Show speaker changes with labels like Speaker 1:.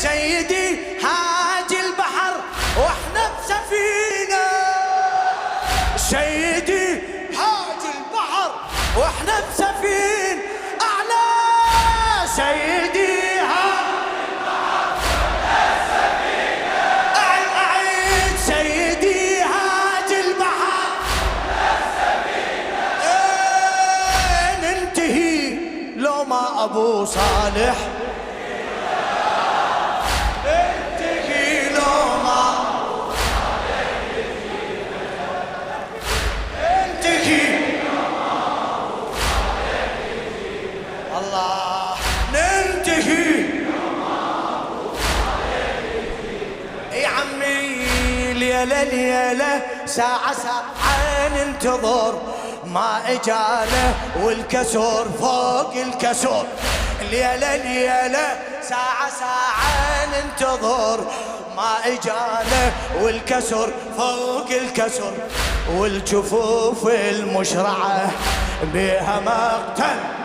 Speaker 1: سيدي هاجي البحر واحنا بسفينة، سيدي هاجي البحر واحنا بسفينة أعلى، سيدي هاجي البحر واحنا بسفينة، أعيد سيدي هاجي البحر واحنا بسفينة، ننتهي لو ما أبو صالح ليلة ليلة ساعة ساعة ننتظر ما إجاله والكسر فوق الكسر، ليلة ليلة ساعة ساعة ننتظر ما إجاله والكسر فوق الكسر، والجفوف المشرعة بها مقتل